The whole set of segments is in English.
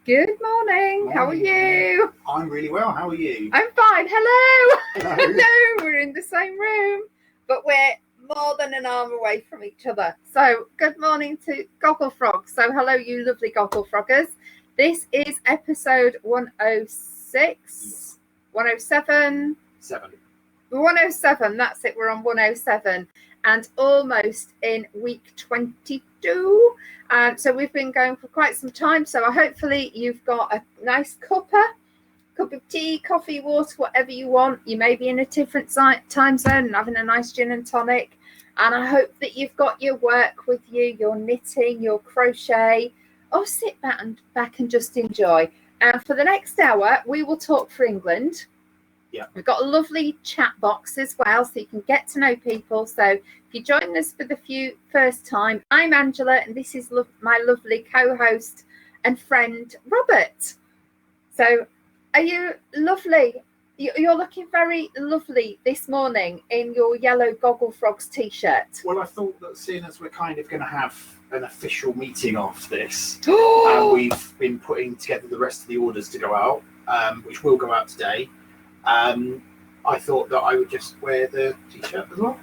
Good morning. How are you? I'm really well. How are you? I'm fine. Hello. Hello. Hello. We're in the same room, but we're more than an arm away from each other. So good morning to Gogglefrogs. So hello, you lovely Gogglefroggers. This is episode 106, 107. 107, that's it. We're on 107 and almost in week 22. So we've been going for quite some time. So hopefully you've got a nice cup of tea, coffee, water, whatever you want. You may be in a different time zone and having a nice gin and tonic. And I hope that you've got your work with you, your knitting, your crochet, or sit back and just enjoy. And for the next hour, we will talk for England. Yeah. We've got a lovely chat box as well, so you can get to know people. So if you're joining us for the first time, I'm Angela, and this is my lovely co-host and friend, Robert. So are you lovely? You're looking very lovely this morning in your yellow Gogglefrogs t-shirt. Well, I thought that seeing as we're kind of going to have an official meeting after this, and we've been putting together the rest of the orders to go out, which will go out today. I thought that I would just wear the t-shirt as well.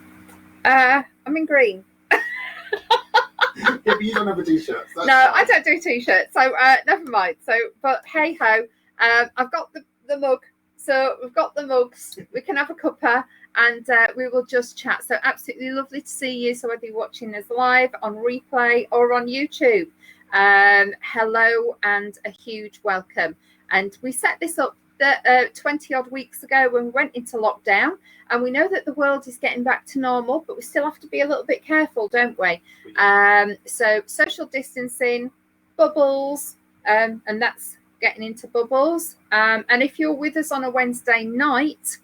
I'm in green. Yeah, but you don't have a t-shirt. So no, fine. I don't do t-shirts, so never mind. So, but hey ho, I've got the mug. So we've got the mugs. We can have a cuppa, and we will just chat. So absolutely lovely to see you. So whether you're watching us live, on replay, or on YouTube, hello and a huge welcome. And we set this up 20 odd weeks ago when we went into lockdown, and we know that the world is getting back to normal, but we still have to be a little bit careful, don't we? So social distancing, bubbles, and that's getting into bubbles. And if you're with us on a Wednesday night,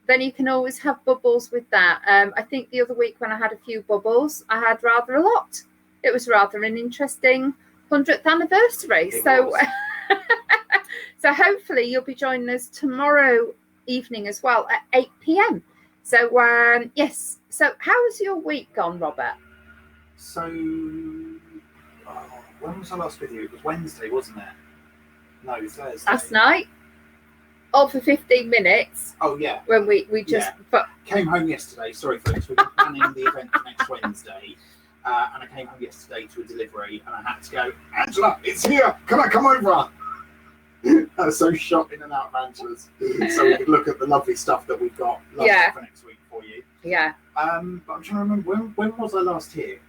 then you can always have bubbles with that. I think the other week when I had a few bubbles, I had rather a lot. It was rather an interesting 100th anniversary. So hopefully you'll be joining us tomorrow evening as well at 8 p.m. So yes. So how has your week gone, Robert? So when was I last with you? It was Wednesday, wasn't it? No, Thursday. Last night. All for 15 minutes. Oh yeah. When we just came home yesterday. Sorry, folks. We've been planning the event for next Wednesday. And I came home yesterday to a delivery, and I had to go, Angela, it's here. Can I come over? I was so shot in and out of Angela's, so we could look at the lovely stuff that we've got for next week for you. Yeah. But I'm trying to remember, when was I last here?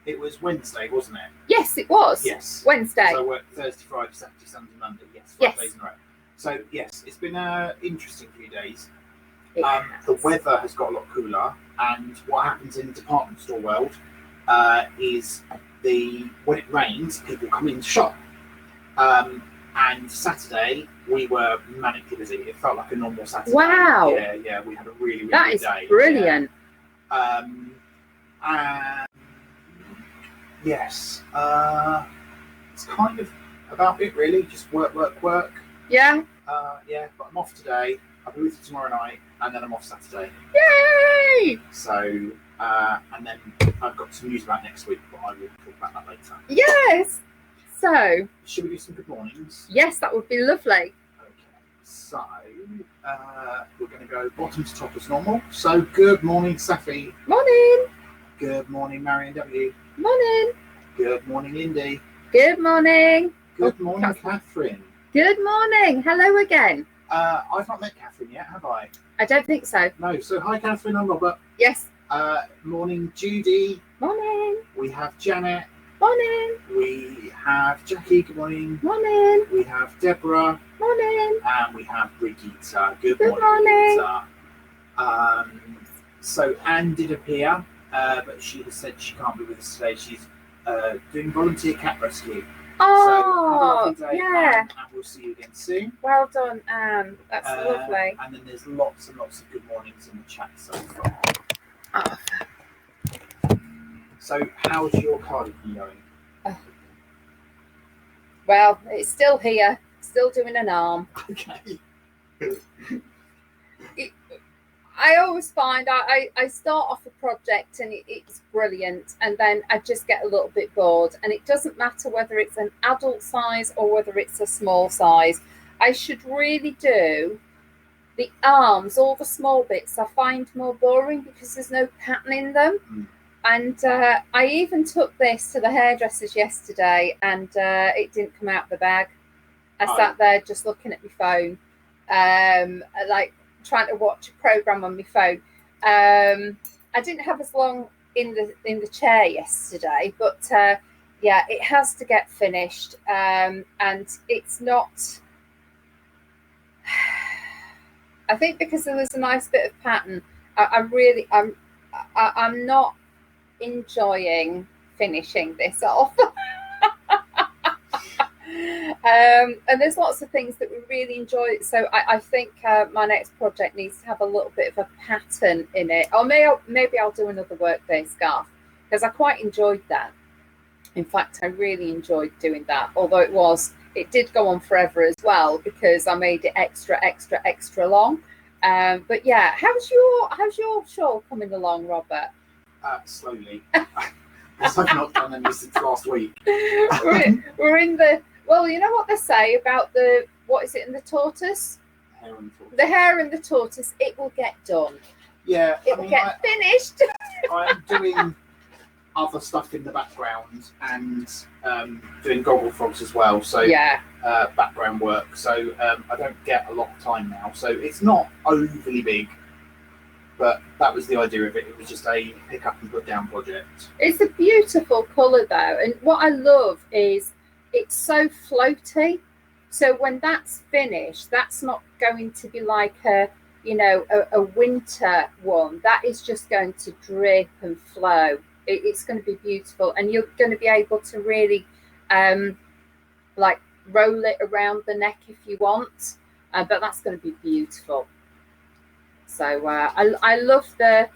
It was Wednesday, wasn't it? Yes, it was. Yes. Wednesday. So I worked Thursday, Friday, Saturday, Sunday, Monday. Yes, 5 days in a row. So yes, it's been an interesting few days. The weather has got a lot cooler, and what happens in the department store world is when it rains, people come in to shop. And Saturday we were manically busy. It felt like a normal Saturday. Wow. Yeah, we had a really good day. That is brilliant. Yeah. And yes, it's kind of about it really. Just work. Yeah. Yeah, but I'm off today. I'll be with you tomorrow night, and then I'm off Saturday. Yay! So, and then I've got some news about next week, but I will talk about that later. Yes. So, should we do some good mornings? Yes, that would be lovely. Okay, so we're going to go bottom to top as normal. So, good morning, Safi. Morning. Good morning, Marion W. Morning. Good morning, Indy. Good morning. Good morning, Catherine. Good morning. Hello again. I've not met Catherine yet, have I? I don't think so. No. So, hi, Catherine. I'm Robert. Yes. Morning, Judy. Morning. We have Janet. Morning. We have Jackie. Good morning. Morning. We have Deborah. Morning. And we have Brigitte. Good morning. Brigitte. So Anne did appear, but she has said she can't be with us today. She's doing volunteer cat rescue. Oh, so have a lovely day, yeah. and we'll see you again soon. Well done, Anne. That's lovely. And then there's lots and lots of good mornings in the chat so far. Oh. So, how's your cardigan going? Well, it's still here, still doing an arm. Okay. I always find I start off a project and it's brilliant, and then I just get a little bit bored, and it doesn't matter whether it's an adult size or whether it's a small size. I should really do the arms, all the small bits I find more boring because there's no pattern in them. And I even took this to the hairdressers yesterday, and it didn't come out of the bag. I sat there just looking at my phone, like trying to watch a program on my phone. I didn't have as long in the chair yesterday, but yeah, it has to get finished, and it's not. I think because there was a nice bit of pattern, I'm not enjoying finishing this off. And there's lots of things that we really enjoy, so I think my next project needs to have a little bit of a pattern in it, or maybe I'll do another workday scarf, because I quite enjoyed that. In fact, I really enjoyed doing that, although it did go on forever as well, because I made it extra long. But yeah, how's your shawl coming along, Robert? Slowly. Because I've not done any since last week. we're in the, well, you know what they say about what is it in the tortoise? The hare and the tortoise. It will get done. Yeah. It will get finished. I'm doing other stuff in the background and doing Gogglefrogs as well. So yeah, background work. So I don't get a lot of time now. So it's not overly big. But that was the idea of it. It was just a pick up and put down project. It's a beautiful colour though, and what I love is it's so floaty. So when that's finished, that's not going to be like a winter one. That is just going to drip and flow. It's going to be beautiful, and you're going to be able to really like roll it around the neck if you want. But that's going to be beautiful. So I love the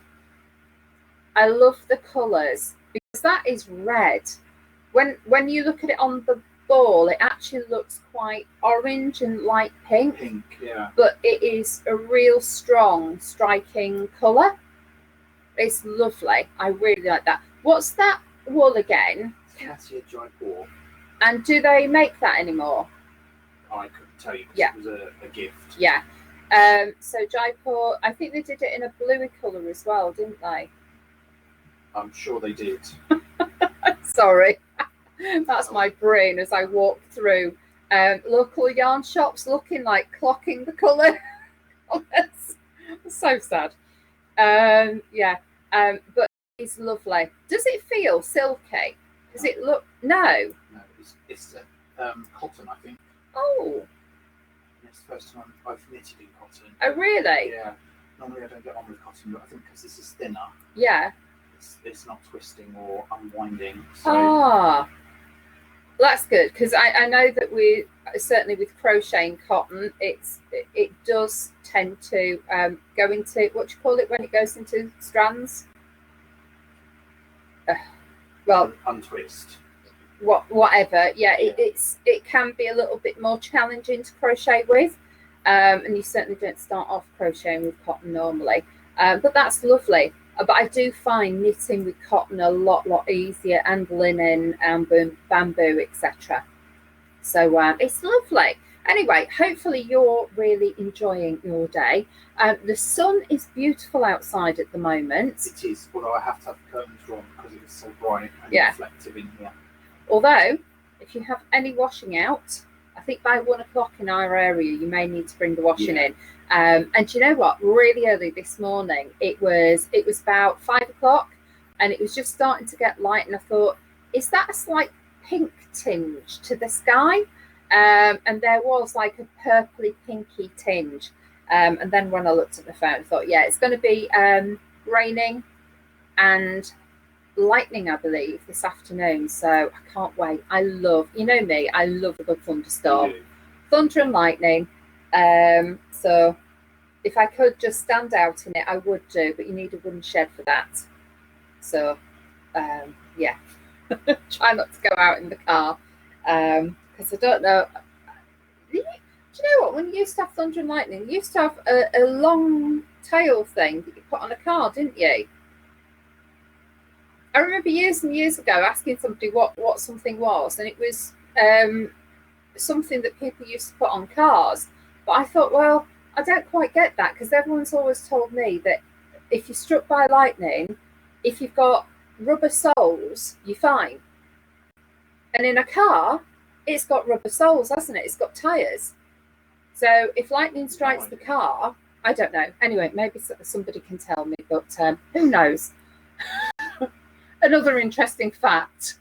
colours, because that is red. When you look at it on the ball, it actually looks quite orange and light pink. Pink, yeah. But it is a real strong, striking colour. It's lovely. I really like that. What's that wool again? Cassia Jaipur. And do they make that anymore? I couldn't tell you because Yeah. it was a gift. Yeah. So Jaipur, I think they did it in a bluey colour as well, didn't they? I'm sure they did. Sorry, that's my brain as I walk through local yarn shops, looking like clocking the colour. So sad. Yeah, but it's lovely. Does it feel silky? Does it look? No. No, it's cotton, I think. Oh. It's the first time I've knitted in cotton. Oh, really? Yeah. Normally I don't get on with cotton, but I think because this is thinner, Yeah. it's not twisting or unwinding. So. Ah, that's good, because I know that we certainly with crocheting cotton, it does tend to go into, what do you call it when it goes into strands? Well, untwist. Whatever. Yeah, Yeah. It can be a little bit more challenging to crochet with, and you certainly don't start off crocheting with cotton normally. But that's lovely. But I do find knitting with cotton a lot easier, and linen and bamboo, etc. So it's lovely. Anyway, hopefully you're really enjoying your day. The sun is beautiful outside at the moment. It is, although I have to have the curtains drawn because it is so bright and Yeah. reflective in here. Although, if you have any washing out, I think by 1 o'clock in our area, you may need to bring the washing in. And you know what? Really early this morning, it was about 5 o'clock, and it was just starting to get light. And I thought, is that a slight pink tinge to the sky? And there was like a purpley pinky tinge. And then when I looked at the phone, I thought, yeah, it's going to be raining and lightning, I believe, this afternoon. So I can't wait. I love me, I love a good thunderstorm. Thunder and lightning. So if I could just stand out in it, I would do, but you need a wooden shed for that. So yeah. Try not to go out in the car, because I don't know. Do Do you know what? When you used to have thunder and lightning, you used to have a long tail thing that you put on a car, didn't you? I remember years and years ago asking somebody what something was, and it was something that people used to put on cars. But I thought, well, I don't quite get that, because everyone's always told me that if you're struck by lightning, if you've got rubber soles, you're fine. And in a car, it's got rubber soles, hasn't it? It's got tyres. So if lightning strikes the car, I don't know. Anyway, maybe somebody can tell me, but who knows? Another interesting fact.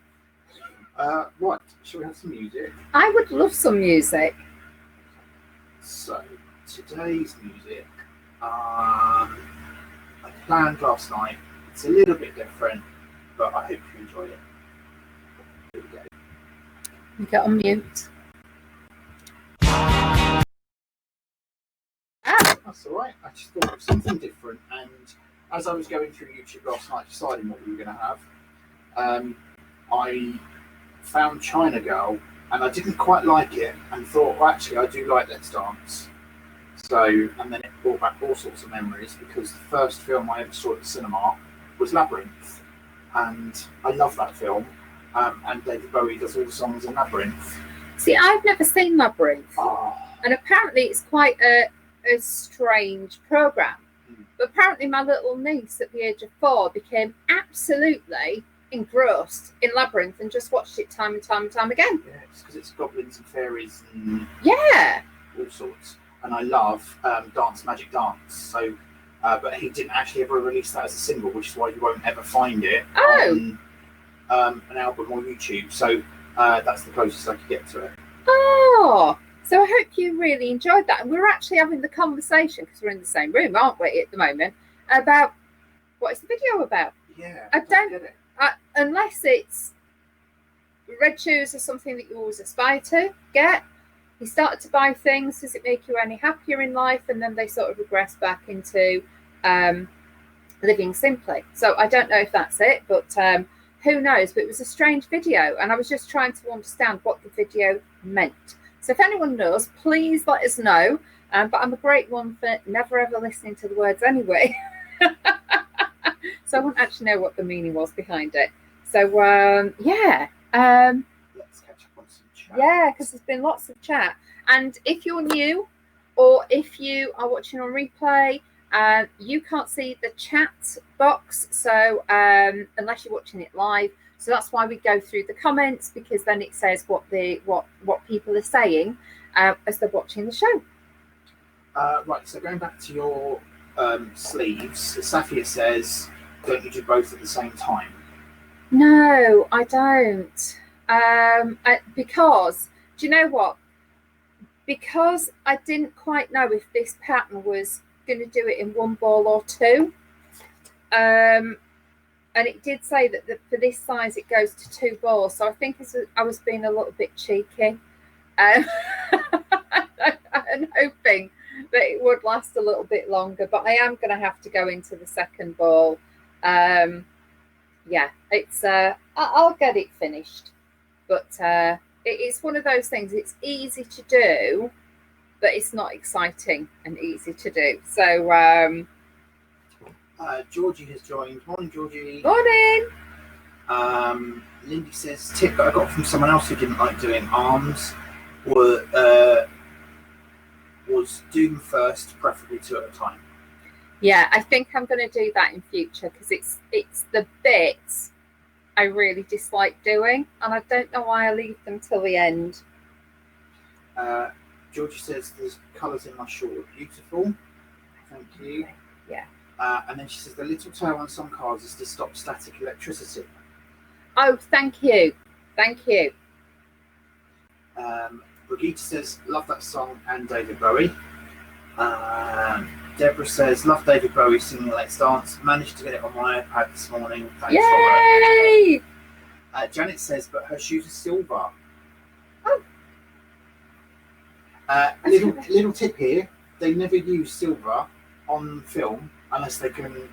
Right, shall we have some music? I would love some music. So, today's music, I planned last night. It's a little bit different, but I hope you enjoy it. Here we go. You get on mute. That's all right. I just thought of something different, and as I was going through YouTube last night deciding what we were going to have, I found China Girl, and I didn't quite like it, and thought, well, actually, I do like Let's Dance. So, and then it brought back all sorts of memories, because the first film I ever saw at the cinema was Labyrinth, and I love that film. And David Bowie does all the songs in Labyrinth. See, I've never seen Labyrinth, Oh. and apparently it's quite a strange program. But apparently my little niece at the age of 4 became absolutely engrossed in Labyrinth and just watched it time and time and time again. Yeah, it's because it's goblins and fairies and all sorts. And I love Magic Dance. So, but he didn't actually ever release that as a single, which is why you won't ever find it on an album or YouTube. So that's the closest I could get to it. Oh, so I hope you really enjoyed that. And we're actually having the conversation, because we're in the same room, aren't we, at the moment, about what is the video about. Yeah, I don't get it. Unless it's red shoes or something that you always aspire to get. You started to buy things. Does it make you any happier in life? And then they sort of regress back into living simply. So I don't know if that's it, but who knows? But it was a strange video, and I was just trying to understand what the video meant. So if anyone knows, please let us know. But I'm a great one for never ever listening to the words anyway. So I wouldn't actually know what the meaning was behind it. So yeah. Let's catch up on some chat. Yeah, because there's been lots of chat. And if you're new, or if you are watching on replay, you can't see the chat box. So unless you're watching it live. So that's why we go through the comments, because then it says what people are saying as they're watching the show. Right, so going back to your sleeves, Safia says, don't you do both at the same time? No, I don't. Because, do you know what? Because I didn't quite know if this pattern was going to do it in one ball or two. And it did say that for this size it goes to 2 balls. So I think I was being a little bit cheeky. And hoping that it would last a little bit longer. But I am going to have to go into the second ball. Yeah, it's I'll get it finished. But it's one of those things. It's easy to do, but it's not exciting and easy to do. So Georgie has joined. Morning, Georgie. Morning. Lindy says, tip that I got from someone else who didn't like doing arms was do them first, preferably 2 at a time. Yeah, I think I'm going to do that in future, because it's the bits I really dislike doing, and I don't know why I leave them till the end. Georgie says, there's colours in my short. Beautiful. Thank you. Yeah. And then she says, the little tail on some cars is to stop static electricity. Oh, thank you. Thank you. Brigitte says, love that song and David Bowie. Deborah says, love David Bowie singing Let's Dance. Managed to get it on my iPad this morning. Thanks. Yay! Janet says, but her shoes are silver. Oh. Little tip here, they never use silver on film unless they really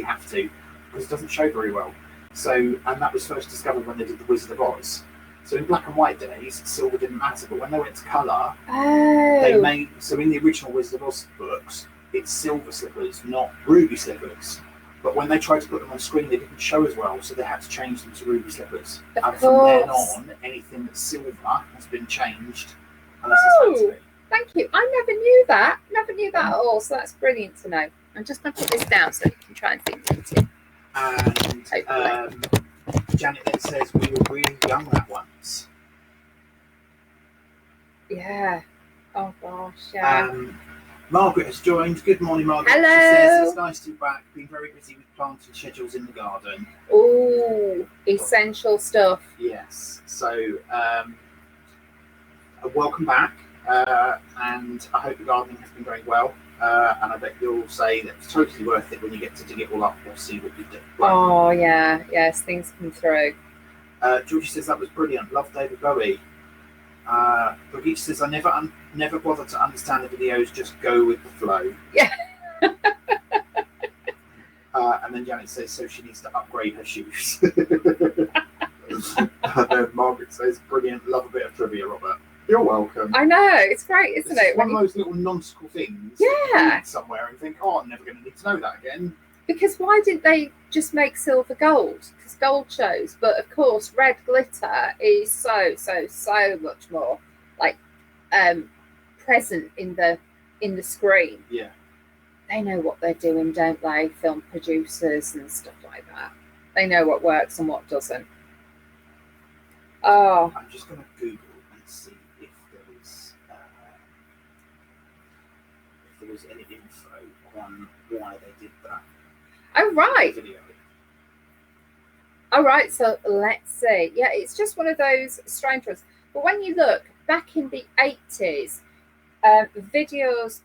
have to, because it doesn't show very well. So, and that was first discovered when they did The Wizard of Oz. So in black and white days, silver didn't matter, but when they went to colour, Oh. they made, so in the original Wizard of Oz books, it's silver slippers, not ruby slippers. But when they tried to put them on screen, they didn't show as well, so they had to change them to ruby slippers. Of and from then course. on, anything that's silver has been changed, unless it's meant to be. Thank you. I never knew that. Never knew that at all. So that's brilliant to know. I'm just going to put this down so you can try and think it in. And Janet then says, we were really young that once. Yeah. Oh, gosh, yeah. Margaret has joined. Good morning, Margaret. Hello. She says, it's nice to be back. Been very busy with planting schedules in the garden. Oh, essential stuff. Yes. So, welcome back. And I hope the gardening has been going well. And I bet you'll say that it's totally worth it when you get to dig it all up or see what you do. Oh, yeah. Yes, things come through. Georgie says, that was brilliant. Love David Bowie. Brigitte says, I never bother to understand the videos, just go with the flow. Yeah. And then Janet says, so she needs to upgrade her shoes. And then Margaret says, brilliant, love a bit of trivia, Robert. You're welcome. I know, it's great, isn't it? It's one of those little nonsensical things. Yeah. You read somewhere and think, oh, I'm never going to need to know that again. Because why didn't they just make silver gold? Because gold shows, but of course, red glitter is so much more like present in the screen. Yeah. They know what they're doing, don't they? Film producers and stuff like that. They know what works and what doesn't. Oh. I'm just going to Google and see if there was any info on why they did that. Oh, right. Video. All right, so let's see. Yeah, it's just one of those strange ones. But when you look back in the 80s, videos,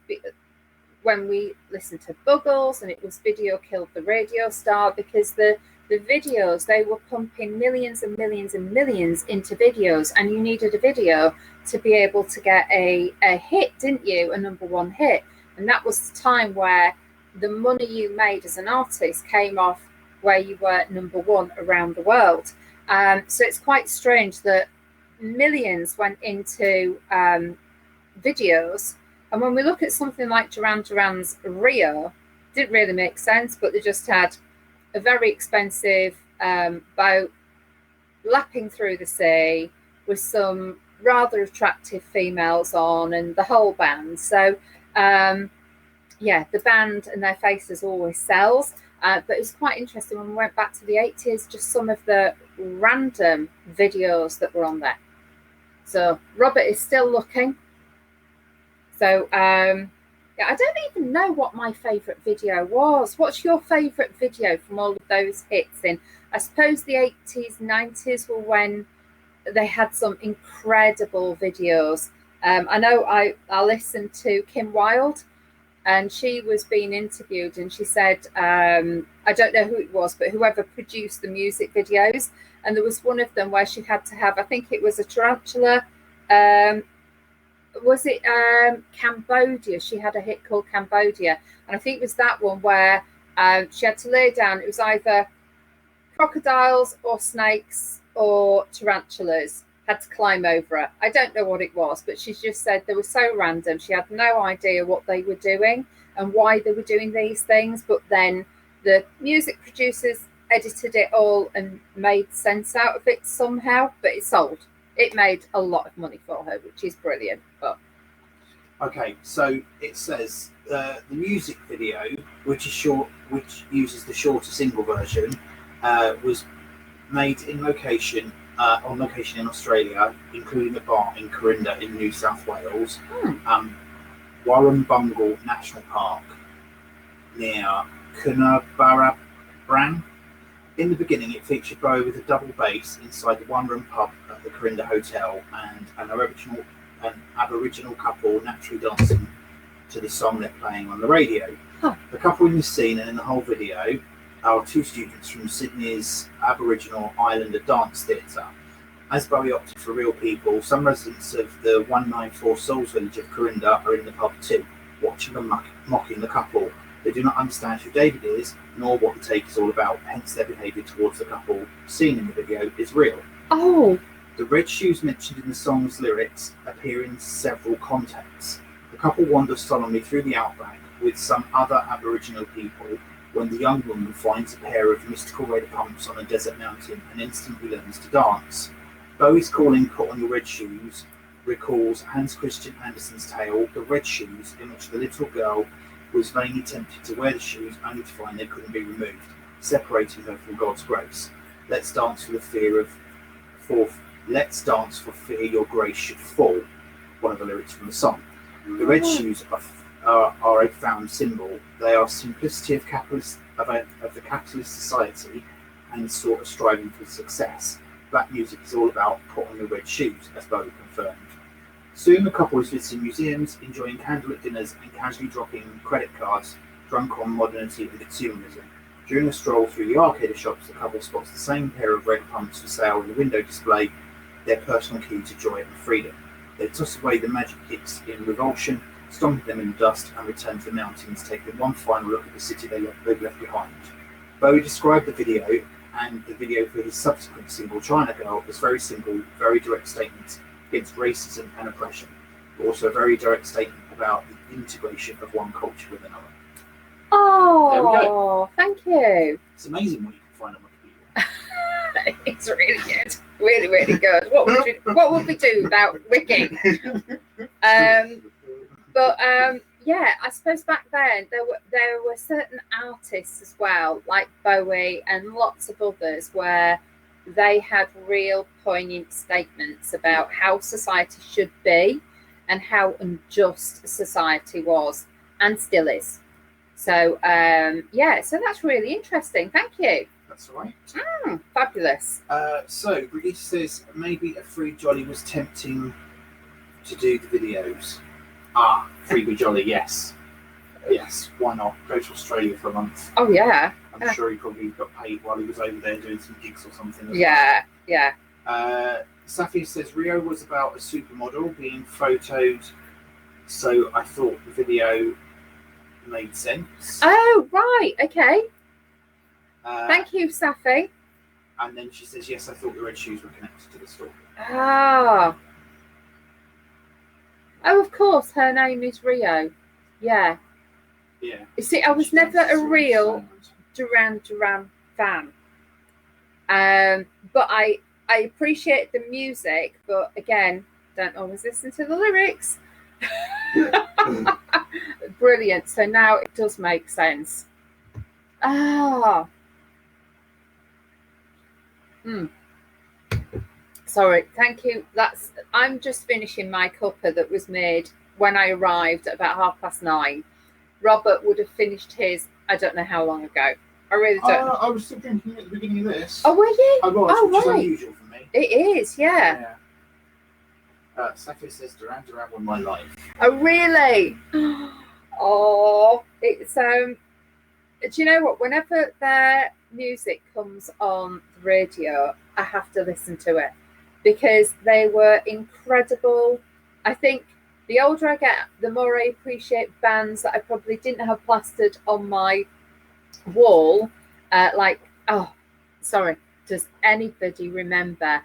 when we listened to Buggles, and it was Video Killed the Radio Star, because the videos, they were pumping millions and millions and millions into videos, and you needed a video to be able to get a hit, didn't you? A #1 hit. And that was the time where the money you made as an artist came off where you were #1 around the world. So it's quite strange that millions went into videos. And when we look at something like Duran Duran's Rio, didn't really make sense, but they just had a very expensive boat lapping through the sea with some rather attractive females on and the whole band. So yeah, the band and their faces always sells. But it's quite interesting when we went back to the 80s, just some of the random videos that were on there. So Robert is still looking. So yeah, I don't even know what my favourite video was. What's your favourite video from all of those hits in? I suppose the 80s, 90s were when they had some incredible videos. I know I listened to Kim Wilde, and she was being interviewed, and she said, I don't know who it was, but whoever produced the music videos, and there was one of them where she had to have, I think it was a tarantula, was it Cambodia? She had a hit called Cambodia, and I think it was that one where she had to lay down, it was either crocodiles or snakes or tarantulas had to climb over her. I don't know what it was, but she just said they were so random. She had no idea what they were doing and why they were doing these things. But then the music producers edited it all and made sense out of it somehow. But it sold. It made a lot of money for her, which is brilliant. But okay, so it says the music video, which is short, which uses the shorter single version, was made in location. On location in Australia, including a bar in Corinda in New South Wales, Warrumbungle National Park near Coonabarabran. In the beginning, it featured Bowie with a double bass inside the one-room pub at the Corinda Hotel and an Aboriginal couple naturally dancing to the song they're playing on the radio. Huh. The couple in this scene and in the whole video are two students from Sydney's Aboriginal Islander Dance Theatre. As Bowie opted for real people, some residents of the 194 Souls village of Corinda are in the pub too, watching them mocking the couple. They do not understand who David is, nor what the take is all about, hence their behaviour towards the couple seen in the video is real. oh, The red shoes mentioned in the song's lyrics appear in several contexts. The couple wander solemnly through the outback with some other Aboriginal people when the young woman finds a pair of mystical red pumps on a desert mountain and instantly learns to dance. Bowie's calling "Put on Your Red Shoes" recalls Hans Christian Andersen's tale "The Red Shoes," in which the little girl was vainly tempted to wear the shoes only to find they couldn't be removed, separating her from God's grace. Let's dance for fear your grace should fall. One of the lyrics from the song. The red shoes are a found symbol. They are simplicity of the capitalist society and sort of striving for success. Black music is all about putting on the red shoes, as Bowie confirmed. Soon the couple is visiting museums, enjoying candlelit dinners and casually dropping credit cards, drunk on modernity and consumerism. During a stroll through the arcade shops, the couple spots the same pair of red pumps for sale in the window display, their personal key to joy and freedom. They toss away the magic kicks in revulsion, stomping them in the dust, and return to the mountains, taking one final look at the city they've left behind. Bowie described the video and the video for his subsequent single China Girl as very simple, very direct statements against racism and oppression, but also a very direct statement about the integration of one culture with another. Oh, thank you. It's amazing what you can find on Wikipedia. It's really good. Really, really good. What would we do without Wiki? Yeah, I suppose back then there were certain artists as well, like Bowie and lots of others, where they had real poignant statements about how society should be and how unjust society was and still is. So so that's really interesting. Thank you. That's all right. Fabulous. So Brigitte says maybe a free jolly was tempting to do the videos. Free jolly, yes. Yes, why not? Go to Australia for a month. Oh yeah. I'm sure he probably got paid while he was over there doing some gigs or something. Yeah. Safi says Rio was about a supermodel being photoed, so I thought the video made sense. Oh right, okay. Thank you, Safi. And then she says, yes, I thought the red shoes were connected to the story. Oh, of course, her name is Rio. Yeah. Yeah. You see, I was never a real Duran Duran fan. But I appreciate the music, but again, don't always listen to the lyrics. Brilliant. So now it does make sense. Sorry, thank you. I'm just finishing my cuppa that was made when I arrived at about 9:30. Robert would have finished his, I don't know how long ago. I really don't know. I was still drinking at the beginning of this. Oh, were you? I was, which is unusual for me. It is, yeah. Safi says Duran Duran won my life. Oh, really? Oh, it's do you know what? Whenever their music comes on the radio, I have to listen to it because they were incredible. I think the older I get, the more I appreciate bands that I probably didn't have plastered on my wall. Does anybody remember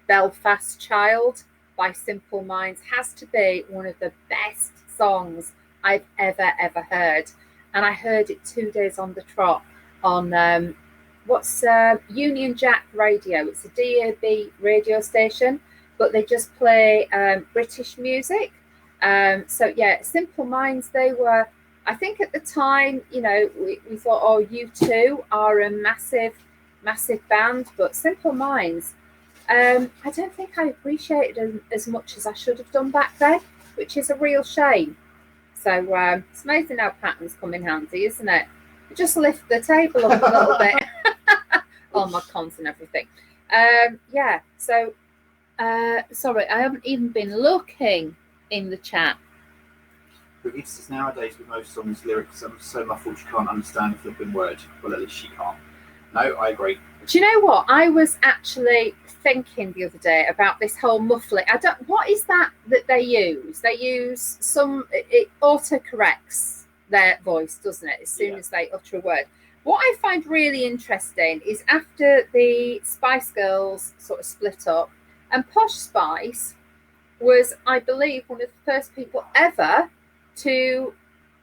Belfast Child by Simple Minds? Has to be one of the best songs I've ever heard. And I heard it 2 days on the trot on Union Jack Radio. It's a DAB radio station, but they just play British music. Simple Minds, they were, I think at the time, we thought, U2 are a massive band, but Simple Minds, I don't think I appreciated as much as I should have done back then, which is a real shame. So it's amazing how patterns come in handy, isn't it? Just lift the table up a little bit. All my cons and everything. Sorry, I haven't even been looking in the chat. Brigitte says nowadays with most songs, lyrics are so muffled you can't understand a flipping word. Well, at least she can't. No, I agree. Do you know what? I was actually thinking the other day about this whole muffling. What is that they use? They use it autocorrects their voice, doesn't it? As soon as they utter a word. What I find really interesting is after the Spice Girls sort of split up And Posh Spice was, I believe, one of the first people ever to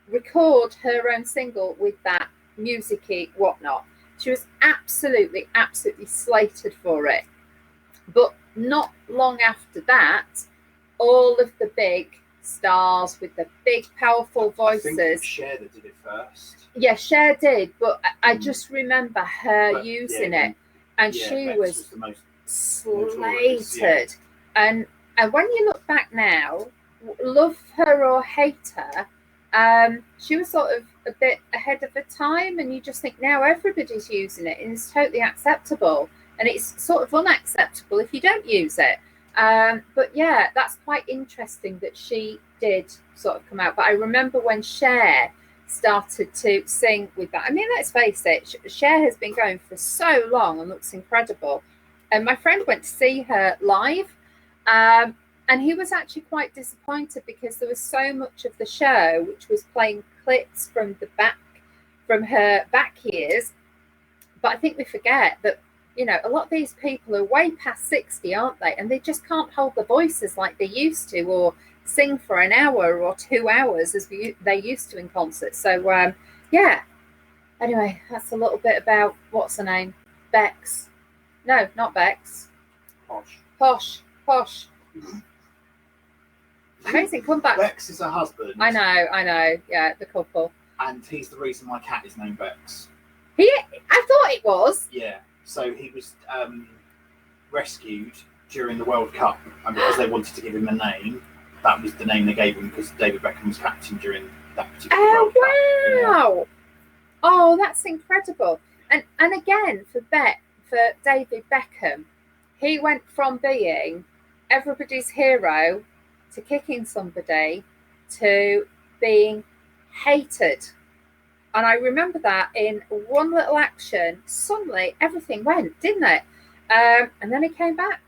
record her own single with that musicy whatnot. She was absolutely slated for it. But not long after that, all of the big stars with the big powerful voices. I think it was Cher that did it first. Yeah, Cher did, but I just remember her using it, and she was the most slated. And when you look back now, love her or hate her, she was sort of a bit ahead of her time, and you just think now everybody's using it and it's totally acceptable, and it's sort of unacceptable if you don't use it. But yeah, that's quite interesting that she did sort of come out. But I remember when Cher started to sing with that. I mean, let's face it, Cher has been going for so long and looks incredible. And my friend went to see her live, and he was actually quite disappointed because there was so much of the show which was playing clips from her back years. But I think we forget that, you know, a lot of these people are way past 60, aren't they? And they just can't hold the voices like they used to, or sing for an hour or 2 hours as they used to in concerts. So, yeah. Anyway, that's a little bit about, what's her name? Bex. No, not Bex. Posh. Amazing comeback. Bex is her husband. I know. Yeah, the couple. And he's the reason my cat is named Bex. I thought it was. Yeah. So he was rescued during the World Cup, and because they wanted to give him a name, that was the name they gave him, because David Beckham was captain during that particular World Cup. Wow! Yeah. Oh, that's incredible. And again, for David Beckham, he went from being everybody's hero to kicking somebody to being hated. And I remember that in one little action, suddenly everything went, didn't it? And then he came back.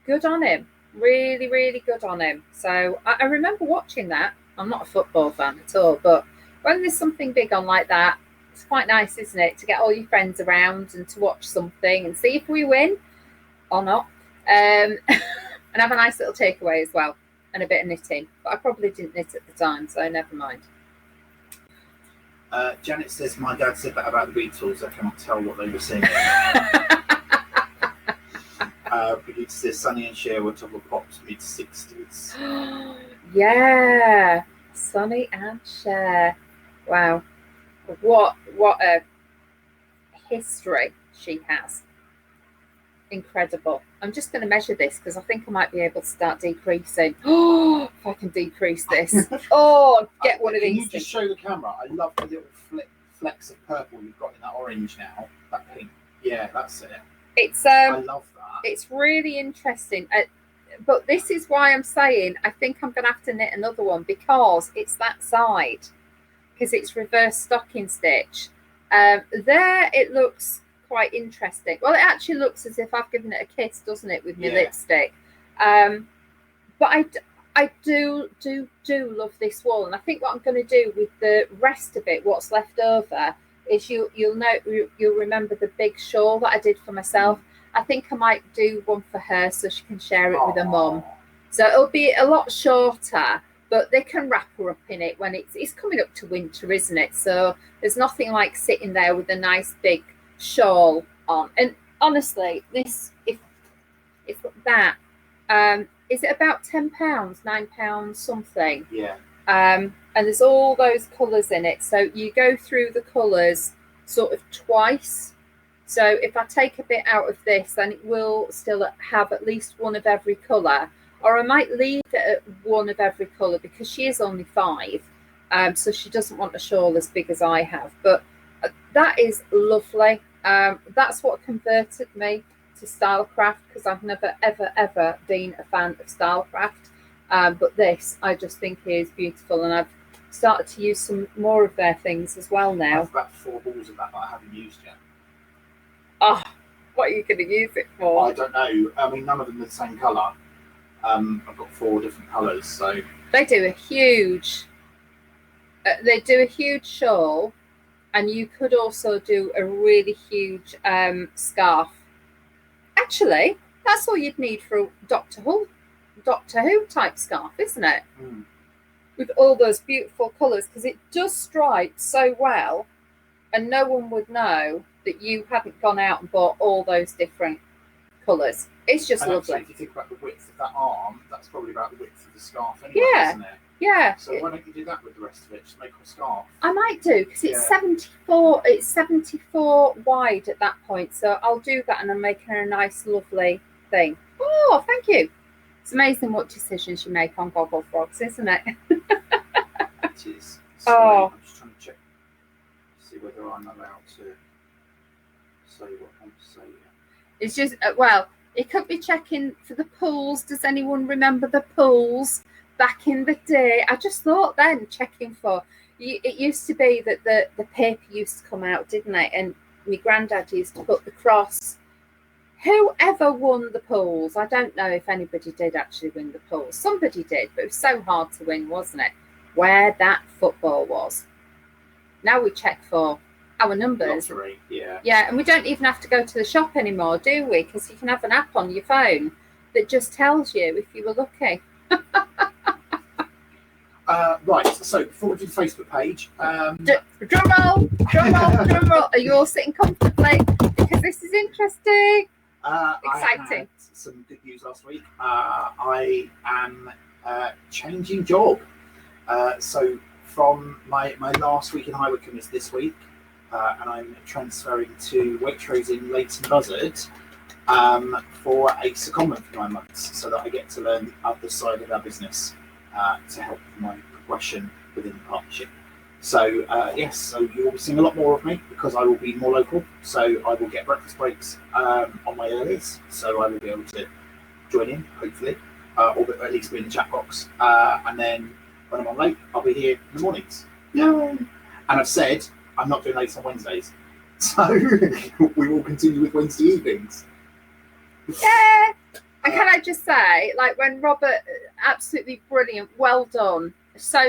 Good on him. Really, really good on him. So I remember watching that. I'm not a football fan at all, but when there's something big on like that, it's quite nice, isn't it? To get all your friends around and to watch something and see if we win or not. And have a nice little takeaway as well. And a bit of knitting. But I probably didn't knit at the time, so never mind. Janet says, my dad said that about the Beatles. I cannot tell what they were singing. Brigitte says, Sonny and Cher were top of Pop's mid-60s. Yeah. Sonny and Cher. Wow. What a history she has. Incredible. I'm just going to measure this because I think I might be able to start decreasing. Oh, if I can decrease this. Oh, get one of these. Can you just show the camera? I love the little flecks of purple you've got in that orange now. That pink. Yeah, that's it. I love that. It's really interesting. But this is why I'm saying I think I'm going to have to knit another one, because it's that side. Because it's reverse stocking stitch. There it looks quite interesting. Well, it actually looks as if I've given it a kiss, doesn't it, with my lipstick? But I do love this wool, and I think what I'm going to do with the rest of it, what's left over, is you'll remember the big shawl that I did for myself. I think I might do one for her so she can share it with her mum. So it'll be a lot shorter, but they can wrap her up in it when it's coming up to winter, isn't it? So there's nothing like sitting there with a nice big shawl on. And honestly, this if that is it about £10, £9 something? Yeah. And there's all those colours in it, so you go through the colours sort of twice. So if I take a bit out of this, then it will still have at least one of every colour, or I might leave it at one of every colour because she is only 5, so she doesn't want a shawl as big as I have. But that is lovely. That's what converted me to Stylecraft, because I've never ever been a fan of Stylecraft, but this I just think is beautiful, and I've started to use some more of their things as well now. I've got 4 balls of that I haven't used yet. Oh, what are you going to use it for? I don't know. I mean, none of them are the same colour. I've got 4 different colours, so they do a huge shawl, and you could also do a really huge scarf. Actually, That's all you'd need for a Doctor Who type scarf, isn't it? Mm. With all those beautiful colours, because it does stripe so well, and no one would know that you hadn't gone out and bought all those different colours. It's just and lovely. Actually, if you think about the width of that arm, that's probably about the width of the scarf anyway, isn't it? Yeah. So why don't you do that with the rest of it? Just make a scarf. I might do, because it's 74. It's 74 wide at that point. So I'll do that, and I'm making a nice, lovely thing. Oh, thank you. It's amazing what decisions you make on Gogglefrogs, isn't it? It is. Sorry, I'm just trying to check, see whether I'm allowed to say what I'm saying. It's just well, it could be checking for the pools. Does anyone remember the pools back in the day? I just thought then checking for. It used to be that the paper used to come out, didn't it? And my granddad used to put the cross. Whoever won the pools, I don't know if anybody did actually win the pools. Somebody did, but it was so hard to win, wasn't it? Where that football was. Now we check for our numbers. Lottery, yeah. Yeah, and we don't even have to go to the shop anymore, do we? Because you can have an app on your phone that just tells you if you were lucky. Right, so before we do the Facebook page... Drum roll. Are you all sitting comfortably? Because this is interesting. Exciting. I had some good news last week. I am changing job. So from my last week in High Wycombe is this week, and I'm transferring to Waitrose in Leighton Buzzard for a secondment for 9 months, so that I get to learn the other side of our business to help with my progression within the partnership. So yes, so you will be seeing a lot more of me because I will be more local. So I will get breakfast breaks on my earliest, so I will be able to join in, hopefully, or at least be in the chat box. And then when I'm on late, I'll be here in the mornings. Yeah. And I've said I'm not doing late on Wednesdays, so we will continue with Wednesday evenings. Yeah. And can I just say, like, when Robert, absolutely brilliant, well done. So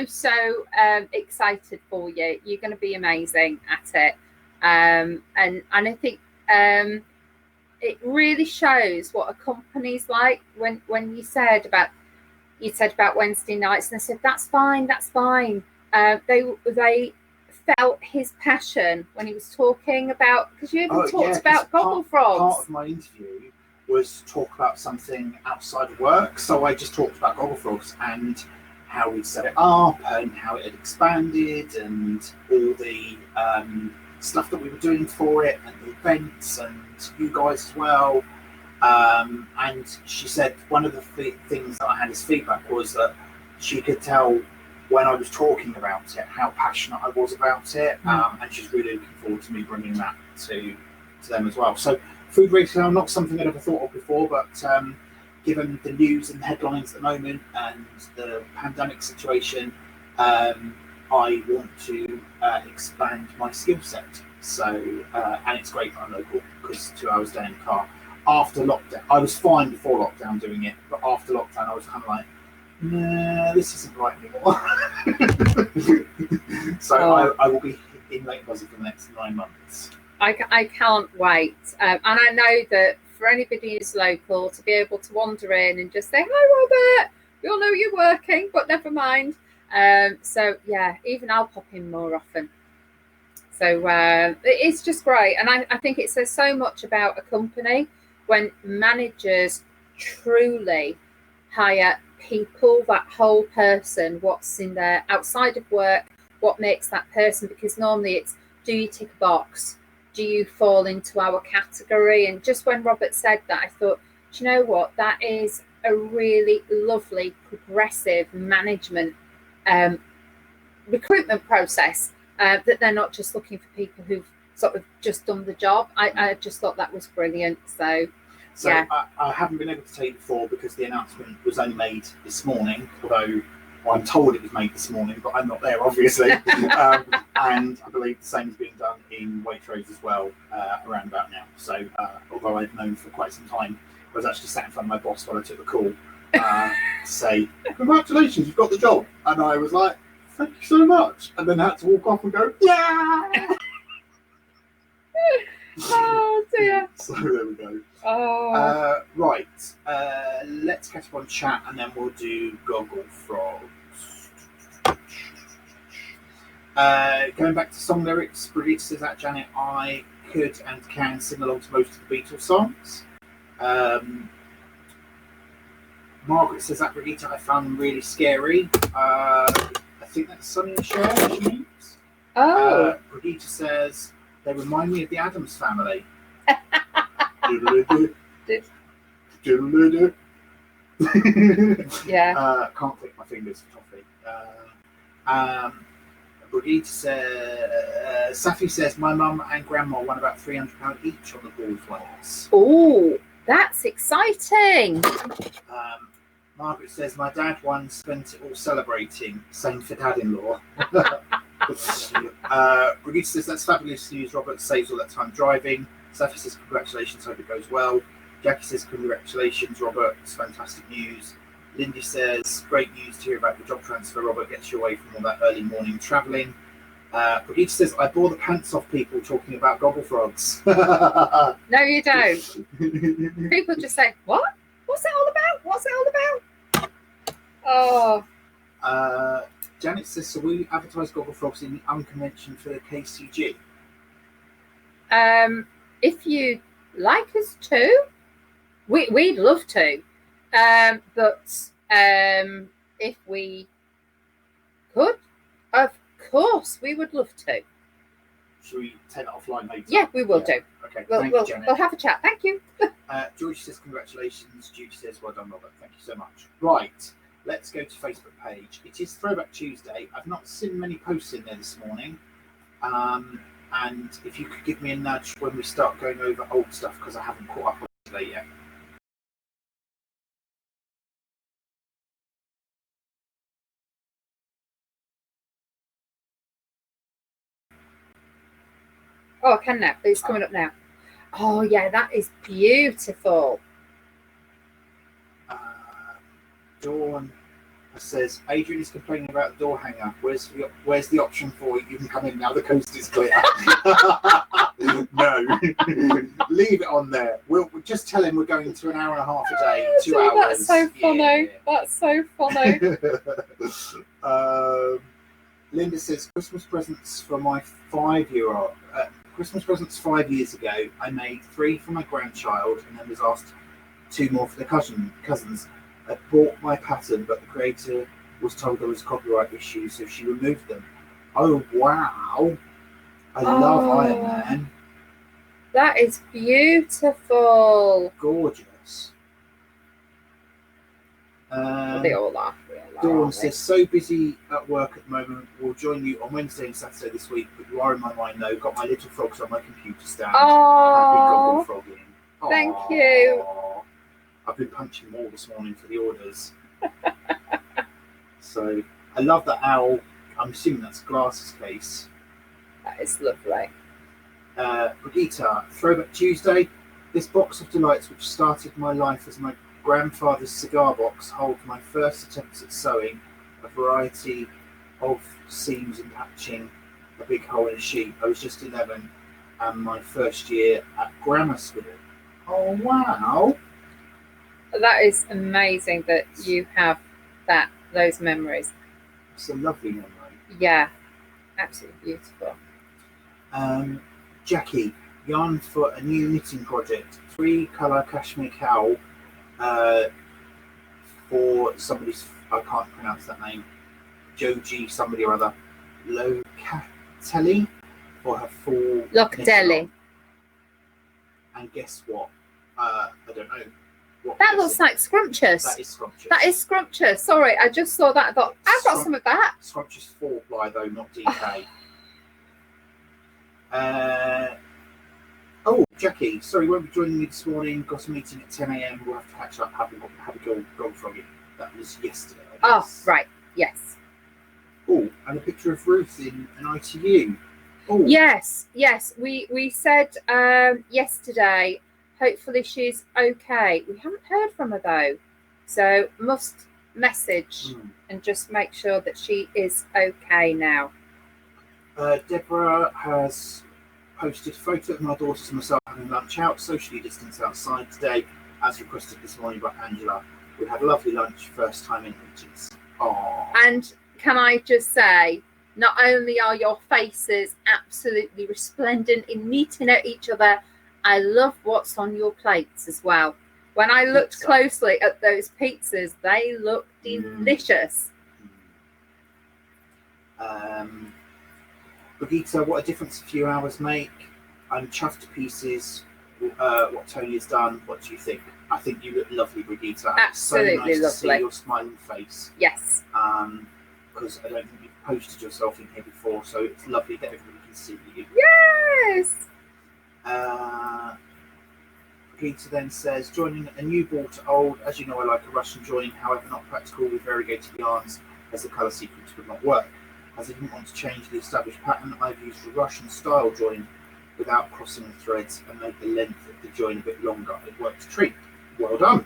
excited for you. You're going to be amazing at it, and I think it really shows what a company's like. When you said about Wednesday nights, and I said that's fine. They felt his passion when he was talking about, because you even talked about Gogglefrogs. Part of my interview was talk about something outside of work, so I just talked about Gogglefrogs and how we'd set it up and how it had expanded and all the stuff that we were doing for it and the events and you guys as well. And she said one of the things that I had as feedback was that she could tell when I was talking about it how passionate I was about it, and she's really looking forward to me bringing that to them as well. So food retail, not something I'd ever thought of before, but given the news and the headlines at the moment and the pandemic situation, I want to expand my skill set. So, and it's great that I'm local because 2 hours down in the car. After lockdown, I was fine before lockdown doing it, but after lockdown, I was kind of like, nah, this isn't right anymore. So I will be in Leighton Buzzard for the next 9 months. I can't wait. And I know that for anybody who's local, to be able to wander in and just say, hi, Robert, we all know you're working, but never mind. So, yeah, even I'll pop in more often. So it's just great. And I think it says so much about a company when managers truly hire people, that whole person, what's in there outside of work, what makes that person, because normally it's, do you tick a box? Do you fall into our category? And just when Robert said that, I thought, do you know what? That is a really lovely, progressive management recruitment process, that they're not just looking for people who've sort of just done the job. I just thought that was brilliant. So yeah. I haven't been able to tell you before because the announcement was only made this morning, although I'm told it was made this morning, but I'm not there, obviously. And I believe the same is being done in Waitrose as well, around about now. So, although I've known for quite some time, I was actually sat in front of my boss while I took the call to say, congratulations, you've got the job. And I was like, thank you so much. And then I had to walk off and go, yeah! Oh, dear. So there we go. Oh. Right. Let's catch up on chat and then we'll do Gogglefrogs. Going back to song lyrics, Brigitte says that Janet, I could and can sing along to most of the Beatles songs. Margaret says that Brigitte I found really scary. I think that's Sonny and Cher she means. Oh. Brigitte says they remind me of the Addams Family. Yeah. Can't click my fingers for toffee. Brigitte says, Safi says my mum and grandma won about £300 each on the balls once. Oh, that's exciting. Margaret says my dad once spent it all celebrating. Same for dad-in-law. Brigitte says that's fabulous news. Robert saves all that time driving. Safi says congratulations, hope it goes well. Jackie says congratulations, Robert, it's fantastic news. Lindy says great news to hear about the job transfer. Robert gets you away from all that early morning travelling. Brigitte says I bore the pants off people talking about Gogglefrogs. No, you don't. People just say, what? What's it all about? What's it all about? Oh. Janet says, so we advertise Gogglefrogs in the unconvention for the KCG? If you'd like us to, we'd love to. But if we could, of course, we would love to. Should we take that offline later? Yeah, we will do. Okay, Thank you, Janet. We'll have a chat. Thank you. George says congratulations. Judy says well done, Robert. Thank you so much. Right, let's go to Facebook page. It is Throwback Tuesday. I've not seen many posts in there this morning. And if you could give me a nudge when we start going over old stuff, because I haven't caught up on it today yet. Oh, I can now. It's coming up now. Oh, yeah, that is beautiful. Dawn says Adrian is complaining about the door hanger. Where's the option for you can come in now? The coast is clear. No, leave it on there. We'll just tell him we're going to an hour and a half a day, 2 hours. That's so funny. Yeah. That's so funny. Linda says Christmas presents for my 5-year-old. Christmas presents 5 years ago. I made 3 for my grandchild, and then was asked 2 more for the cousins. I bought my pattern, but the creator was told there was copyright issues, so she removed them. Oh, wow. I love Iron Man. That is beautiful. Gorgeous. They all are. Dawn says, so busy at work at the moment. We'll join you on Wednesday and Saturday this week, but you are in my mind, though. Got my little frogs on my computer stand. Oh, happy Gogglefrogging. Thank you. I've been punching them all this morning for the orders. So I love that owl. I'm assuming that's a glasses case. That is lovely. Brigitte, Throwback Tuesday. This box of delights, which started my life as my grandfather's cigar box, holds my first attempts at sewing a variety of seams and patching a big hole in a sheet. I was just 11 and my first year at grammar school. Oh, wow. That is amazing that you have those memories. It's a lovely memory. Yeah, absolutely beautiful. Jackie, yarn for a new knitting project. 3-colour cashmere cowl for somebody's, I can't pronounce that name, Joji somebody or other, Locatelli for her full Locatelli. And guess what? I don't know. That looks like scrumptious. That is scrumptious. That is scrumptious. Sorry, I just saw that. I thought, I've got some of that. Scrumptious 4-ply though, not DK. Jackie, sorry, won't be joining you this morning. Got a meeting at 10 a.m. We'll have to catch up. Have a Gogglefrogging. That was yesterday. Oh, right. Yes. Oh, and a picture of Ruth in an ITU. Oh. Yes. We said yesterday, hopefully she's okay. We haven't heard from her though. So must message and just make sure that she is okay now. Deborah has posted a photo of my daughters and myself having lunch out, socially distanced outside today, as requested this morning by Angela. We had a lovely lunch, first time in ages. Aww. And can I just say, not only are your faces absolutely resplendent in meeting at each other, I love what's on your plates as well. When I looked closely at those pizzas, they look delicious. Brigitte, what a difference a few hours make. I'm chuffed to pieces what Tony has done. What do you think? I think you look lovely, Brigitte. Absolutely so nice lovely. To see your smiling face. Yes. Because I don't think you've posted yourself in here before, so it's lovely that everybody can see you. Yes. Brigitte then says, joining a new ball to old. As you know, I like a Russian join, however not practical with variegated yarns, as the colour sequence would not work. As I didn't want to change the established pattern, I've used a Russian style join without crossing the threads and made the length of the join a bit longer. It worked a treat. Well done.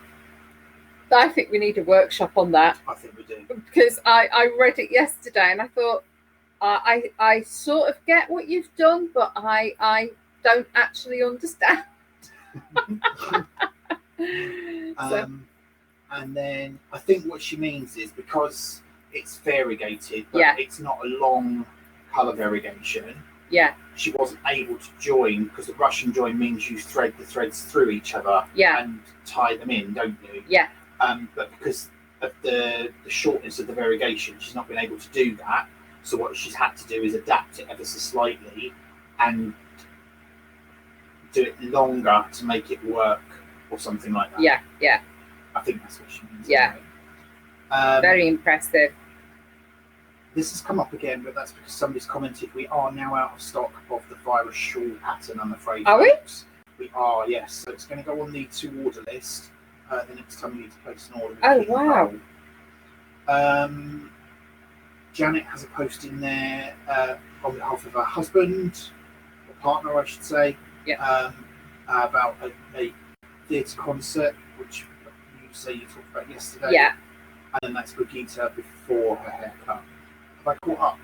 I think we need a workshop on that. I think we do. Because I read it yesterday and I thought, I sort of get what you've done, but I don't actually understand. And then I think what she means is because it's variegated, but it's not a long colour variegation. Yeah. She wasn't able to join because the Russian join means you thread the threads through each other and tie them in, don't you? Yeah. But because of the shortness of the variegation, she's not been able to do that. So what she's had to do is adapt it ever so slightly and do it longer to make it work or something like that. Yeah, yeah. I think that's what she means. Yeah. Anyway. Very impressive. This has come up again, but that's because somebody's commented we are now out of stock of the virus shawl pattern, I'm afraid. Are we? We are, yes. So it's going to go on the to-order list the next time we need to place an order. Oh, wow. Janet has a post in there on behalf of her husband, or partner, I should say, about a theatre concert, which you say you talked about yesterday. Yeah. And then that's Brigitte before her haircut. Have I caught up?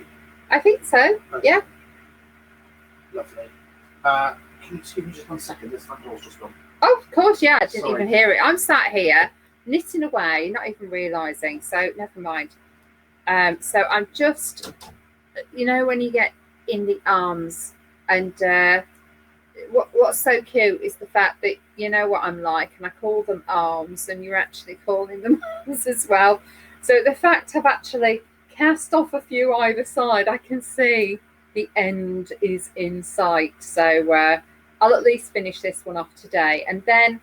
I think so. Okay. Yeah. Lovely. Can you just give me just 1 second? This front door's just gone. Oh, of course, yeah. I didn't even hear it. I'm sat here knitting away, not even realising. So never mind. So I'm just, when you get in the arms, and what's so cute is the fact that you know what I'm like, and I call them arms, and you're actually calling them arms as well. So the fact I've actually cast off a few either side, I can see the end is in sight. So I'll at least finish this one off today, and then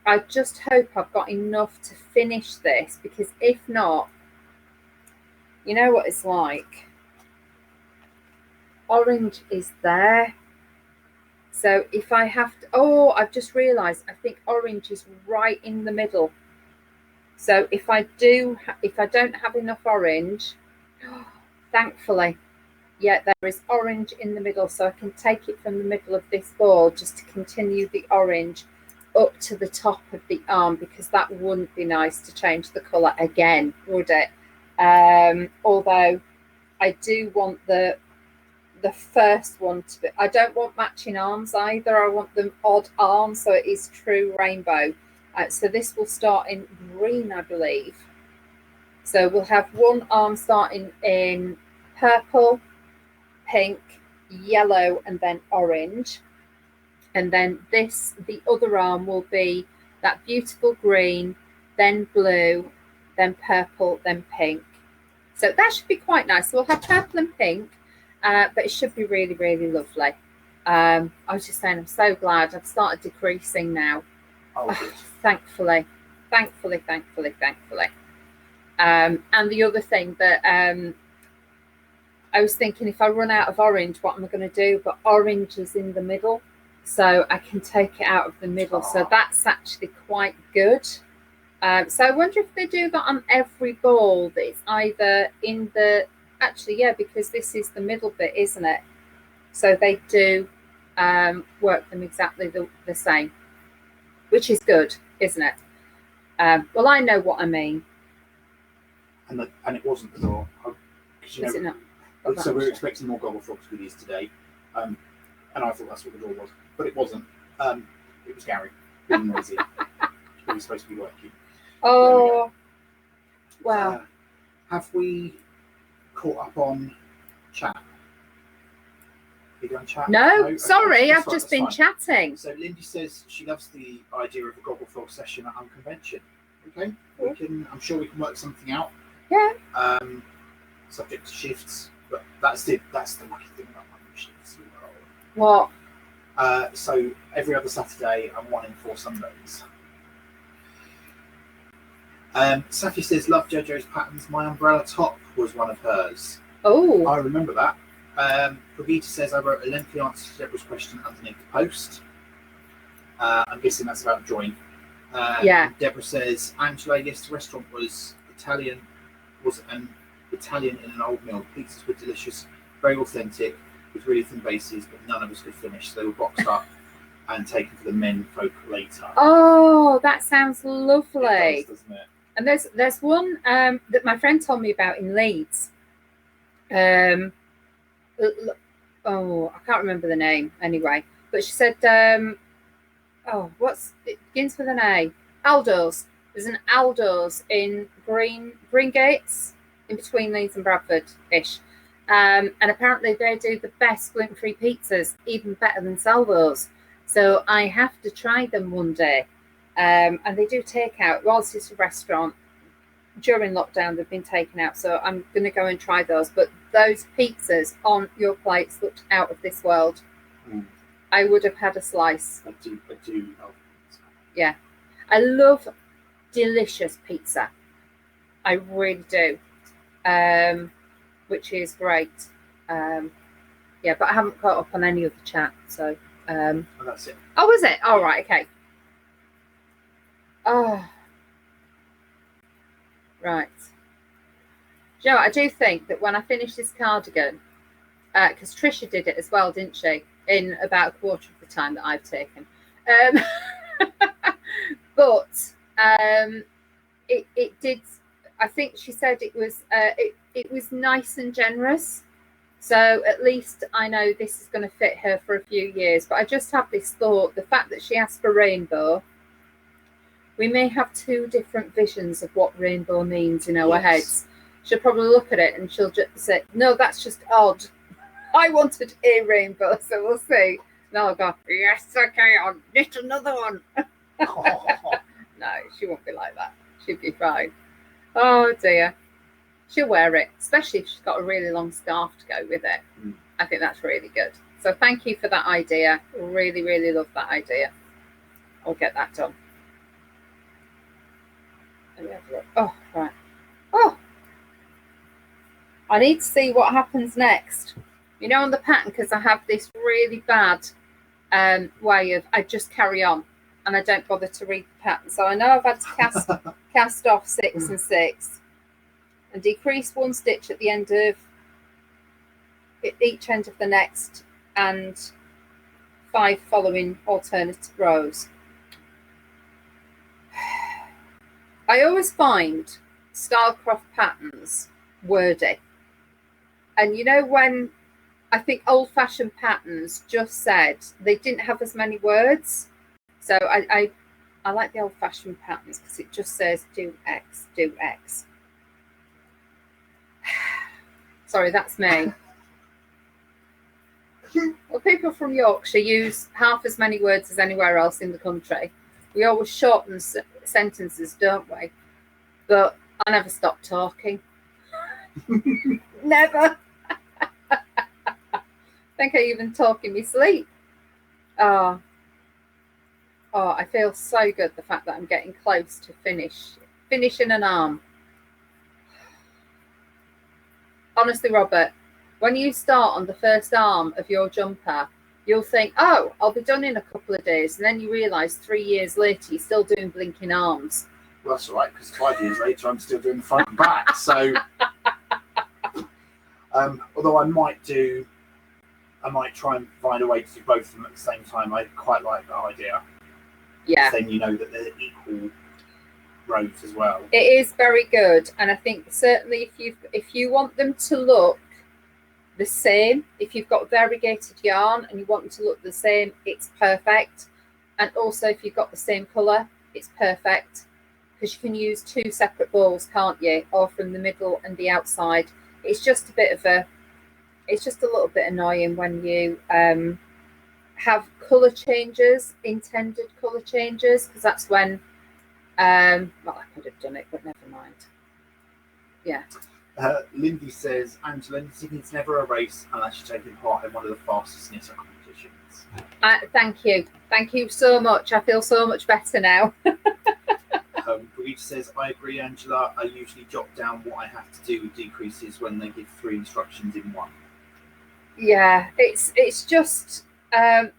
I just hope I've got enough to finish this, because if not, you know what it's like. Orange is there. So if I have to, I've just realised, I think orange is right in the middle. So if I don't have enough orange, thankfully, there is orange in the middle. So I can take it from the middle of this ball just to continue the orange up to the top of the arm, because that wouldn't be nice to change the colour again, would it? Although I do want the first one to be, I don't want matching arms either. I want them odd arms, so it is true rainbow. So this will start in green, I believe. So we'll have one arm starting in purple, pink, yellow, and then orange. And then the other arm will be that beautiful green, then blue, then purple, then pink. So that should be quite nice. So we'll have purple and pink, but it should be really, really lovely. I was just saying, I'm so glad I've started decreasing now. Thankfully. And the other thing that I was thinking, if I run out of orange, what am I going to do? But orange is in the middle, so I can take it out of the middle. So that's actually quite good. So I wonder if they do that on every ball, that it's either in the, because this is the middle bit, isn't it? So they do work them exactly the same, which is good, isn't it? Well, I know what I mean. And it wasn't the door. Is it not? So we're expecting more Gogglefrogs goodies today. And I thought that's what the door was, but it wasn't. It was Gary being noisy. He was supposed to be working. Oh, wow. Have we caught up on chat? Chat? No, sorry, I've just been chatting. So Lindy says she loves the idea of a Gogglefrog session at Unconvention. Okay, I'm sure we can work something out. Yeah. Subject to shifts, but that's the lucky thing about my shifts. What? So every other Saturday and 1 in 4 Sundays. Safi says, love JoJo's patterns. My umbrella top was one of hers. Oh. I remember that. Pravita says, I wrote a lengthy answer to Deborah's question underneath the post. I'm guessing that's about join. Yeah. Deborah says, Angela, yes, the restaurant was Italian in an old mill. Pizzas were delicious, very authentic, with really thin bases, but none of us could finish. So they were boxed up and taken to the men folk later. Oh, that sounds lovely. It does, doesn't it? And there's one that my friend told me about in Leeds. I can't remember the name anyway. But she said, it begins with an A. Aldo's. There's an Aldo's in Green Gates, in between Leeds and Bradford-ish. And apparently they do the best gluten-free pizzas, even better than Salvo's. So I have to try them one day. And they do takeout. Whilst it's a restaurant, during lockdown, they've been taken out. So I'm going to go and try those. But those pizzas on your plates looked out of this world. Mm. I would have had a slice. I do. Yeah. I love delicious pizza. I really do. Which is great. But I haven't caught up on any of the chat. So. That's it. Oh, was it? All right. Okay. Oh. Right. Joe, I do think that when I finish this cardigan, because Trisha did it as well, didn't she? In about a quarter of the time that I've taken. But it did. I think she said it was nice and generous. So at least I know this is going to fit her for a few years. But I just have this thought: the fact that she asked for rainbow, we may have 2 different visions of what rainbow means in our heads. She'll probably look at it and she'll just say, "No, that's just odd. I wanted a rainbow, so we'll see." And I'll go, "Yes, okay, I'll knit another one." No, she won't be like that. She'll be fine. Oh dear. She'll wear it, especially if she's got a really long scarf to go with it. Mm. I think that's really good. So thank you for that idea. Really, really love that idea. I'll get that done. Oh, right. Oh, I need to see what happens next. You know, on the pattern, because I have this really bad way of I just carry on and I don't bother to read the pattern. So I know I've had to cast off 6 and 6 and decrease 1 stitch at the end of each end of the next and 5 following alternative rows. I always find Stylecraft patterns wordy. And you know, when I think old-fashioned patterns just said they didn't have as many words. So I like the old-fashioned patterns because it just says do X, do X. Sorry, that's me. Well, people from Yorkshire use half as many words as anywhere else in the country. We always shorten sentences, don't we? But I never stop talking. Never. I think I even talk in my sleep. Oh, I feel so good, the fact that I'm getting close to finishing an arm. Honestly, Robert, when you start on the first arm of your jumper, you'll think, oh, I'll be done in a couple of days. And then you realise 3 years later, you're still doing blinking arms. Well, that's all right, because 5 years later, I'm still doing the front and back. So, although I might try and find a way to do both of them at the same time. I quite like that idea. Yeah. Then you know that they're equal rows as well. It is very good, and I think certainly if you want them to look the same. If you've got variegated yarn and you want them to look the same, it's perfect. And also if you've got the same colour, it's perfect, because you can use 2 separate balls, can't you? Or from the middle and the outside. It's just a little bit annoying when you have colour changes, intended colour changes, because that's when well, I could have done it, but never mind. Yeah. Lindy says, Angela, knitting is never a race unless you're taking part in one of the fastest knitter competitions. Thank you so much. I feel so much better now. Brigitte says, I agree, Angela. I usually jot down what I have to do with decreases when they give 3 instructions in one. Yeah, it's just I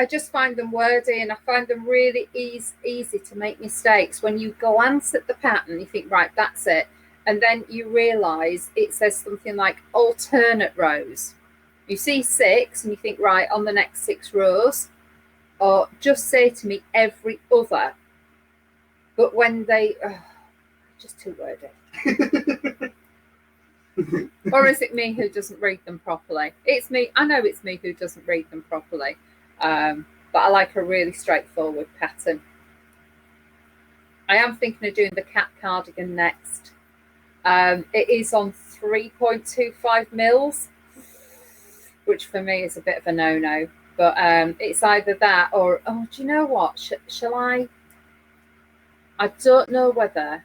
just find them wordy, and I find them really easy to make mistakes. When you glance at the pattern, you think, right, that's it, and then you realise it says something like alternate rows. You see 6 and you think, right, on the next 6 rows, or just say to me every other. But when they just too wordy. Or is it me who doesn't read them properly? It's me. I know it's me who doesn't read them properly. But I like a really straightforward pattern. I am thinking of doing the cat cardigan next. It is on 3.25 mils, which for me is a bit of a no-no. But it's either that or, oh, do you know what? Shall I? I don't know whether.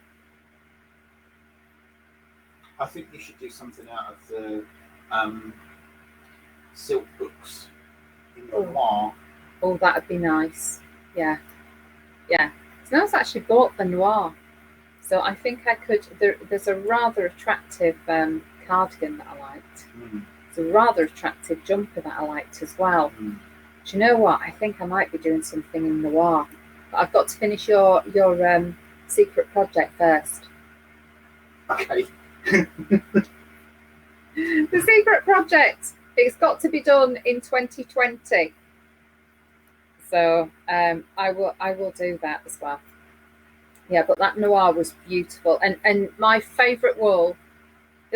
I think you should do something out of the silk books in noir. Oh, that would be nice. Yeah. Yeah. So I've actually bought the noir. So I think I could. There's a rather attractive cardigan that I liked. There's a rather attractive jumper that I liked as well. Do you know what? I think I might be doing something in noir. But I've got to finish your secret project first. Okay. The secret project. It's got to be done in 2020. So I will do that as well. Yeah, but that noir was beautiful, and my favourite wool,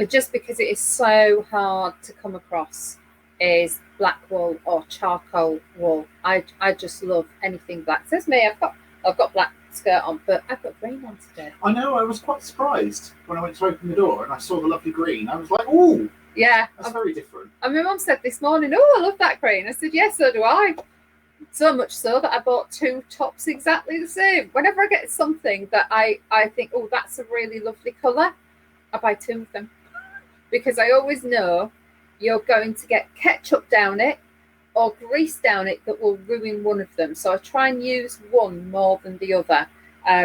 just because it is so hard to come across, is black wool or charcoal wool. I just love anything black. Says me, I've got black skirt on, but I've got green on today. I know. I was quite surprised when I went to open the door and I saw the lovely green. I was like, "Oh, yeah, that's very different." And my mum said this morning, "Oh, I love that green." I said, "Yes, so do I." So much so that I bought 2 tops exactly the same. Whenever I get something that I think, oh, that's a really lovely colour, I buy 2 of them, because I always know you're going to get ketchup down it or grease down it that will ruin one of them. So I try and use one more than the other.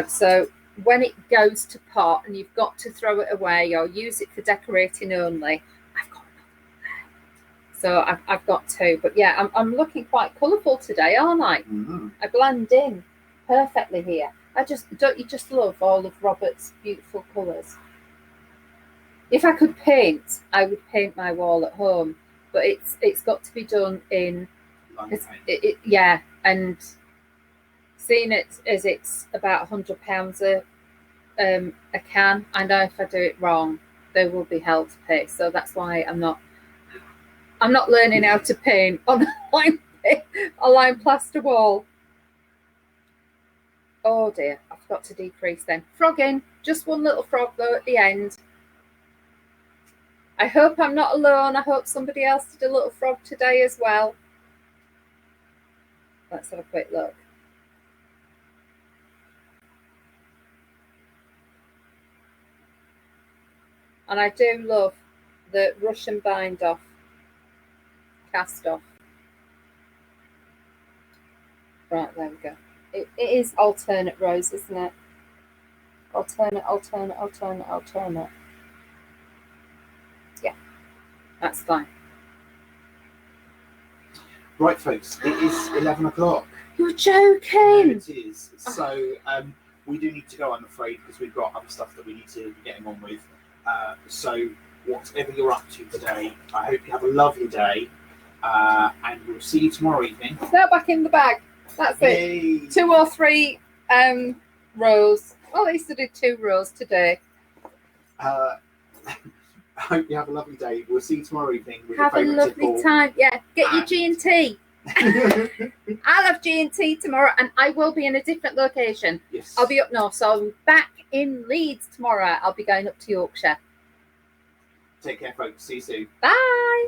So when it goes to pot and you've got to throw it away or use it for decorating only, I've got another there. So I've got 2. But yeah, I'm looking quite colourful today, aren't I? I blend in perfectly here. Don't you just love all of Robert's beautiful colours? If I could paint, I would paint my wall at home, but it's got to be done in yeah, and seeing it as it's about £100 a can, I know if I do it wrong, there will be hell to pay. So that's why I'm not learning how to paint on a lime plaster wall. Oh dear, I forgot to decrease then. Frog in, just one little frog though at the end. I hope I'm not alone. I hope somebody else did a little frog today as well. Let's have a quick look. And I do love the Russian bind off, cast off. Right, there we go. It is alternate rows, isn't it? Alternate. Yeah, that's fine. Right, folks, it is 11 o'clock. You're joking. No, it is. So we do need to go, I'm afraid, because we've got other stuff that we need to be getting on with. So whatever you're up to today, I hope you have a lovely day, and we'll see you tomorrow evening. They're back in the bag. That's Yay. it. 2 or 3 rows. Well, at least I did 2 rows today. I hope you have a lovely day. We'll see you tomorrow evening. With Have a your lovely time. Yeah, get your G&T. I'll have G&T tomorrow, and I will be in a different location. Yes. I'll be up north, so I'll be back in Leeds tomorrow. I'll be going up to Yorkshire. Take care, folks. See you soon. Bye.